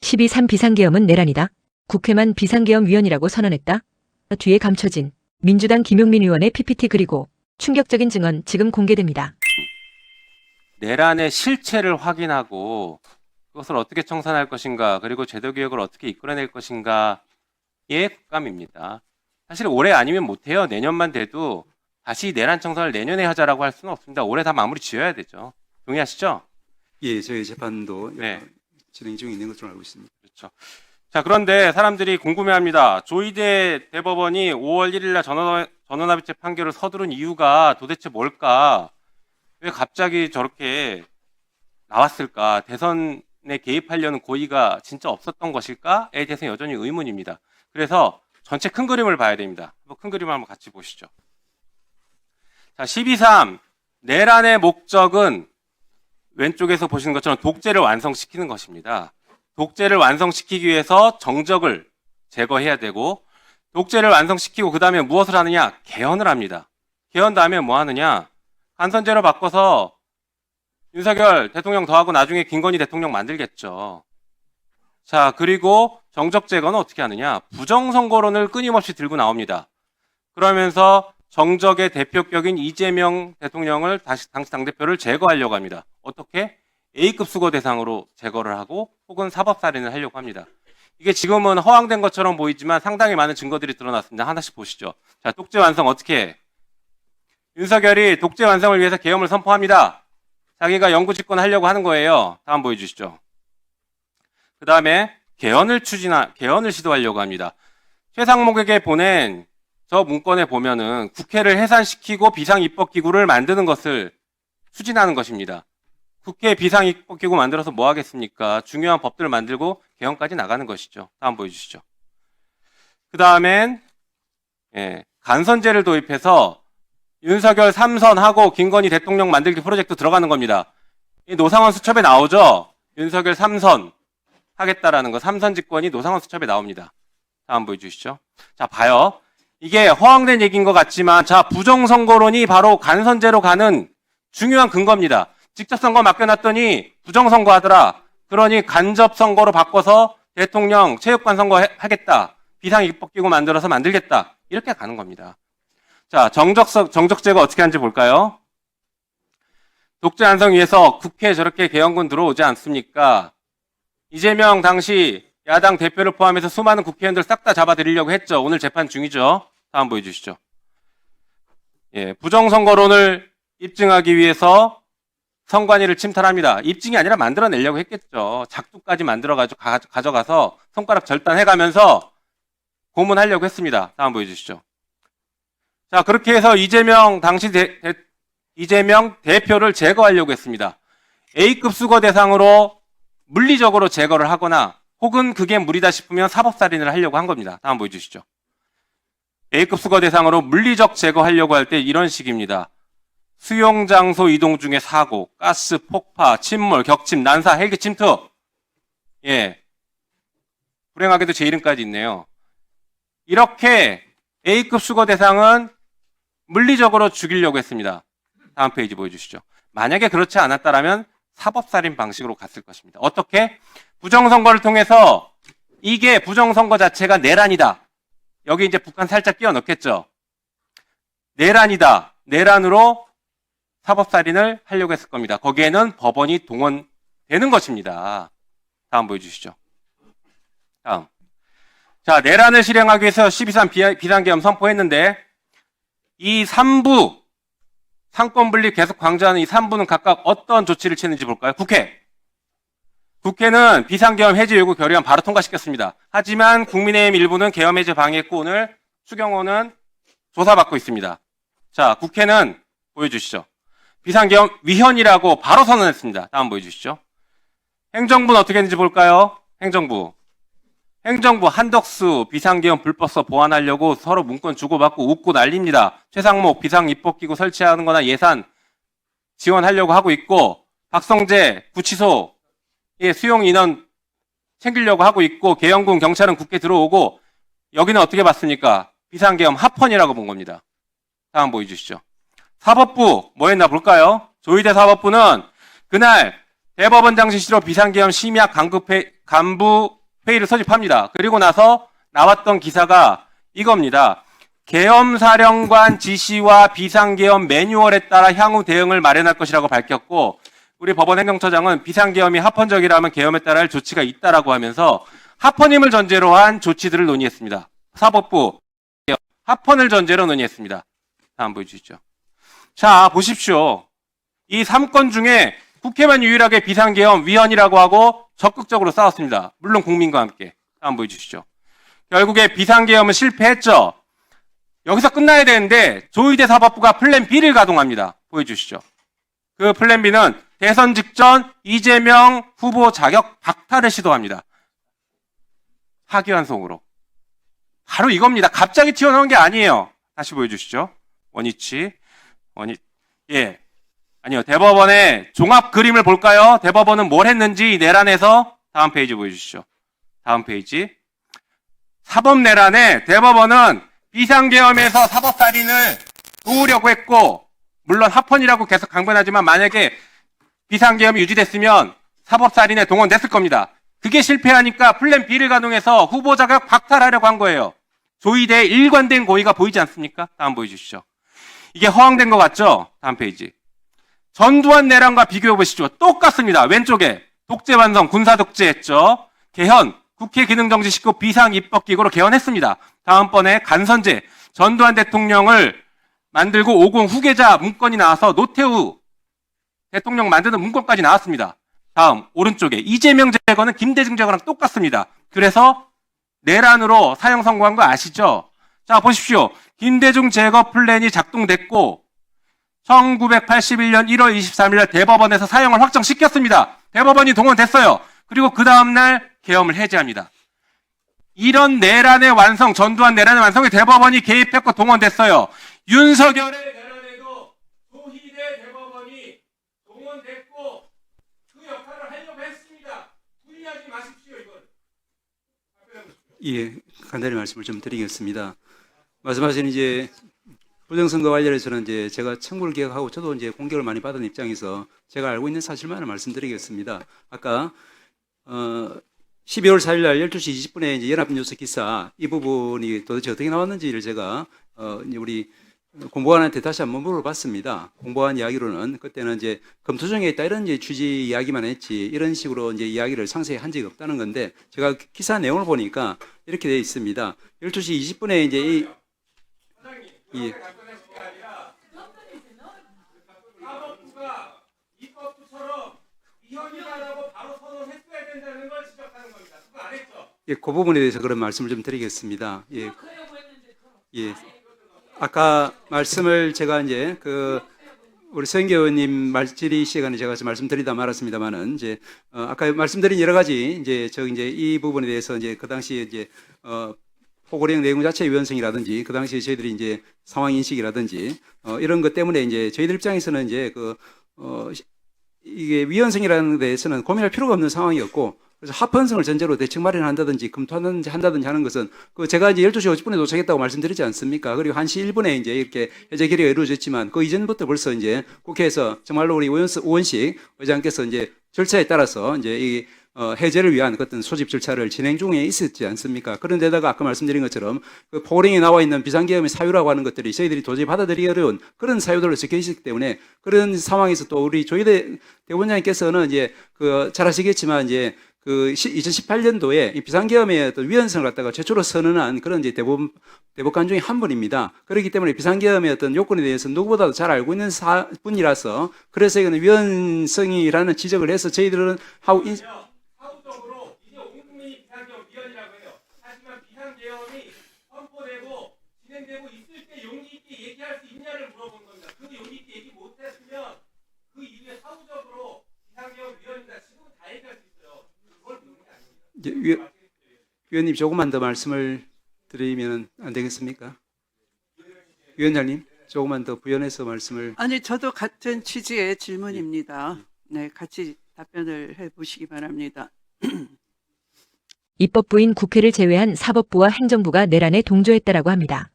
12.3 비상계엄은 내란이다. 국회만 비상계엄위원이라고 선언했다. 뒤에 감춰진 민주당 김용민 의원의 PPT 그리고 충격적인 증언 지금 공개됩니다. 내란의 실체를 확인하고 그것을 어떻게 청산할 것인가, 그리고 제도개혁을 어떻게 이끌어낼 것인가의 국감입니다. 사실 올해 아니면 못해요. 내년만 돼도 다시 내란 청산을 내년에 하자라고 할 수는 없습니다. 올해 다 마무리 지어야 되죠. 동의하시죠? 예, 저희 재판도 네. 진행 중에 있는 것으로 알고 있습니다. 그렇죠. 자, 그런데 사람들이 궁금해합니다. 조희대 대법원이 5월 1일 날 전원합의체 판결을 서두른 이유가 도대체 뭘까? 왜 갑자기 저렇게 나왔을까? 대선에 개입하려는 고의가 진짜 없었던 것일까에 대해서 여전히 의문입니다. 그래서 전체 큰 그림을 봐야 됩니다. 큰 그림을 한번 같이 보시죠. 자, 12.3 내란의 목적은 왼쪽에서 보시는 것처럼 독재를 완성시키는 것입니다. 독재를 완성시키기 위해서 정적을 제거해야 되고, 독재를 완성시키고 그 다음에 무엇을 하느냐? 개헌을 합니다. 개헌 다음에 뭐 하느냐? 간선제로 바꿔서 윤석열 대통령 더하고 나중에 김건희 대통령 만들겠죠. 자, 그리고 정적 제거는 어떻게 하느냐? 부정선거론을 끊임없이 들고 나옵니다. 그러면서 정적의 대표격인 이재명 대통령을 당시 당대표를 제거하려고 합니다. 어떻게? A급 수거 대상으로 제거를 하고 혹은 사법살인을 하려고 합니다. 이게 지금은 허황된 것처럼 보이지만 상당히 많은 증거들이 드러났습니다. 하나씩 보시죠. 자, 독재 완성 어떻게 해? 윤석열이 독재 완성을 위해서 계엄을 선포합니다. 자기가 영구 집권하려고 하는 거예요. 다음 보여주시죠. 그 다음에 개헌을 시도하려고 합니다. 최상목에게 보낸 저 문건에 보면은 국회를 해산시키고 비상입법기구를 만드는 것을 추진하는 것입니다. 국회 비상입법기구 만들어서 뭐 하겠습니까? 중요한 법들을 만들고 개헌까지 나가는 것이죠. 다음 보여주시죠. 그 다음엔 간선제를 도입해서 윤석열 3선하고 김건희 대통령 만들기 프로젝트 들어가는 겁니다. 이 노상원 수첩에 나오죠? 윤석열 3선 하겠다라는 거, 3선 집권이 노상원 수첩에 나옵니다. 다음 보여주시죠. 자, 봐요. 이게 허황된 얘기인 것 같지만, 자, 부정선거론이 바로 간선제로 가는 중요한 근거입니다. 직접 선거 맡겨놨더니 부정선거 하더라. 그러니 간접선거로 바꿔서 대통령 체육관 선거 하겠다. 비상입법기구 만들어서 만들겠다. 이렇게 가는 겁니다. 자, 정적 제거 어떻게 하는지 볼까요? 독재 완성 위해서 국회에 저렇게 개헌군 들어오지 않습니까? 이재명 당시 야당 대표를 포함해서 수많은 국회의원들 싹 다 잡아들이려고 했죠. 오늘 재판 중이죠. 다음 보여주시죠. 예, 부정선거론을 입증하기 위해서 선관위를 침탈합니다. 입증이 아니라 만들어내려고 했겠죠. 작두까지 만들어가지고 가져가서 손가락 절단해가면서 고문하려고 했습니다. 다음 보여주시죠. 자, 그렇게 해서 이재명 당시 이재명 대표를 제거하려고 했습니다. A급 수거 대상으로 물리적으로 제거를 하거나 혹은 그게 무리다 싶으면 사법살인을 하려고 한 겁니다. 다음 보여주시죠. A급 수거 대상으로 물리적 제거하려고 할 때 이런 식입니다. 수용장소 이동 중에 사고, 가스 폭파, 침몰, 격침, 난사, 헬기 침투. 예. 불행하게도 제 이름까지 있네요. 이렇게 A급 수거 대상은 물리적으로 죽이려고 했습니다. 다음 페이지 보여주시죠. 만약에 그렇지 않았다면 사법살인 방식으로 갔을 것입니다. 어떻게? 부정선거를 통해서 이게 부정선거 자체가 내란이다. 여기 이제 북한 살짝 끼워 넣겠죠. 내란이다. 내란으로 사법살인을 하려고 했을 겁니다. 거기에는 법원이 동원되는 것입니다. 다음 보여주시죠. 다음. 자, 내란을 실행하기 위해서 12.3 비상계엄 선포했는데 이 3부 상권 분립 계속 강조하는 이 3부는 각각 어떤 조치를 취했는지 볼까요? 국회는 비상계엄 해제 요구 결의안 바로 통과시켰습니다. 하지만 국민의힘 일부는 계엄 해제 방해했고 오늘 추경호는 조사받고 있습니다. 자, 국회는 보여주시죠. 비상계엄 위헌이라고 바로 선언했습니다. 다음 보여주시죠. 행정부는 어떻게 했는지 볼까요? 행정부 한덕수 비상계엄 불법서 보완하려고 서로 문건 주고받고 웃고 난립니다. 최상목 비상입법기구 설치하는 거나 예산 지원하려고 하고 있고, 박성재 구치소 수용 인원 챙기려고 하고 있고, 계엄군 경찰은 국회 들어오고, 여기는 어떻게 봤습니까? 비상계엄 합헌이라고 본 겁니다. 다음 보여주시죠. 사법부 뭐 했나 볼까요? 조희대 사법부는 그날 대법원장 지시로 비상계엄 심야 간부 회의를 소집합니다. 그리고 나서 나왔던 기사가 이겁니다. 계엄사령관 지시와 비상계엄 매뉴얼에 따라 향후 대응을 마련할 것이라고 밝혔고, 우리 법원 행정처장은 비상계엄이 합헌적이라면 계엄에 따라 할 조치가 있다라고 하면서 합헌임을 전제로 한 조치들을 논의했습니다. 사법부 합헌을 전제로 논의했습니다. 다음 보여주시죠. 자, 보십시오. 이 3건 중에 국회만 유일하게 비상계엄 위헌이라고 하고 적극적으로 싸웠습니다. 물론 국민과 함께. 다음 보여주시죠. 결국에 비상계엄은 실패했죠. 여기서 끝나야 되는데 조희대 사법부가 플랜 B를 가동합니다. 보여주시죠. 그 플랜 B는 대선 직전 이재명 후보 자격 박탈을 시도합니다. 하기환송으로. 바로 이겁니다. 갑자기 튀어나온 게 아니에요. 다시 보여주시죠. 예. 아니요. 대법원의 종합 그림을 볼까요? 대법원은 뭘 했는지 내란에서 다음 페이지 보여주시죠. 다음 페이지. 사법 내란에 대법원은 비상계엄에서 사법살인을 도우려고 했고, 물론 합헌이라고 계속 강변하지만 만약에 비상계엄이 유지됐으면 사법살인에 동원됐을 겁니다. 그게 실패하니까 플랜 B를 가동해서 후보 자격 박탈하려고 한 거예요. 조희대의 일관된 고의가 보이지 않습니까? 다음 보여주시죠. 이게 허황된 것 같죠? 다음 페이지. 전두환 내란과 비교해 보시죠. 똑같습니다. 왼쪽에 독재완성, 군사독재했죠. 개헌, 국회 기능정지시키고 비상입법기구로 개헌했습니다. 다음번에 간선제, 전두환 대통령을 만들고 50 후계자 문건이 나와서 노태우 대통령 만드는 문건까지 나왔습니다. 다음 오른쪽에 이재명 제거는 김대중 제거랑 똑같습니다. 그래서 내란으로 사형 선고한 거 아시죠? 자, 보십시오. 김대중 제거 플랜이 작동됐고 1981년 1월 23일 대법원에서 사형을 확정시켰습니다. 대법원이 동원됐어요. 그리고 그 다음날 계엄을 해제합니다. 이런 내란의 완성, 전두환 내란의 완성에 대법원이 개입했고 동원됐어요. 윤석열의 내란에도 조희대 대법원이 동원됐고 그 역할을 하려고 했습니다. 후회하지 마십시오, 이건. 예, 간단히 말씀을 좀 드리겠습니다. 말씀하신 이제 부정선거 관련해서는 이제 제가 청구를 기억하고 저도 이제 공격을 많이 받은 입장에서 제가 알고 있는 사실만을 말씀드리겠습니다. 아까 12월 4일 날 12시 20분에 이제 연합뉴스 기사 이 부분이 도대체 어떻게 나왔는지를 제가 이제 우리 공보관한테 다시 한번 물어봤습니다. 공보관 이야기로는 그때는 이제 검토 중에 있다 이런 이제 취지 이야기만 했지 이런 식으로 이제 이야기를 상세히 한 적이 없다는 건데 제가 기사 내용을 보니까 이렇게 되어 있습니다. 12시 20분에 이제 이 사법부가 입법부처럼 위헌이다라고 바로 선언했어야 된다는 걸 지적하는 겁니다. 그거 안 했죠? 예, 그 부분에 대해서 그런 말씀을 좀 드리겠습니다. 예. 예. 아까 말씀을 제가 이제 우리 서영교 의원님 질의 시간에 제가 말씀드리다 말았습니다만은 이제 아까 말씀드린 여러 가지 이제 이 부분에 대해서 이제 그 당시에 이제 포고령 내용 자체 위헌성이라든지 그 당시에 저희들이 이제 상황 인식이라든지 이런 것 때문에 이제 저희들 입장에서는 이제 이게 위헌성이라는 데에서는 고민할 필요가 없는 상황이었고 그래서 합헌성을 전제로 대책 마련한다든지 검토한다든지 하는 것은 제가 이제 12시 50분에 도착했다고 말씀드리지 않습니까? 그리고 1시 1분에 이제 이렇게 해제 결의가 이루어졌지만 그 이전부터 벌써 이제 국회에서 정말로 우리 오원식 의장께서 이제 절차에 따라서 이제 이 해제를 위한 어떤 소집 절차를 진행 중에 있었지 않습니까? 그런데다가 아까 말씀드린 것처럼 그 포고령에 나와 있는 비상계엄의 사유라고 하는 것들이 저희들이 도저히 받아들이기 어려운 그런 사유들로 적혀 있었기 때문에 그런 상황에서 또 우리 조희대 대법원장님께서는 이제 잘 아시겠지만 이제 2018년도에 이 비상계엄의 어떤 위헌성을 갖다가 최초로 선언한 그런 이제 대법관 중에 한 분입니다. 그렇기 때문에 비상계엄의 어떤 요건에 대해서 누구보다도 잘 알고 있는 분이라서 그래서 이거는 위헌성이라는 지적을 해서 저희들은 사후적으로 이제 온 국민이 비상계엄 위헌이라고 해요. 하지만 비상계엄이 선포되고 진행되고 있을 때 용기 있게 얘기할 수 있냐를 물어본 겁니다. 그 용기 있게 얘기 못했으면 그 이후에 사후적으로 비상계엄 위헌이다. 지금은 다 얘기할 수 있어요. 그걸 묻는 게 아닙니다. 위원님 조금만 더 말씀을 드리면 안 되겠습니까? 위원장님 조금만 더 부연해서 말씀을. 아니 저도 같은 취지의 질문입니다. 네, 같이 답변을 해보시기 바랍니다. 입법부인 국회를 제외한 사법부와 행정부가 내란에 동조했다라고 합니다.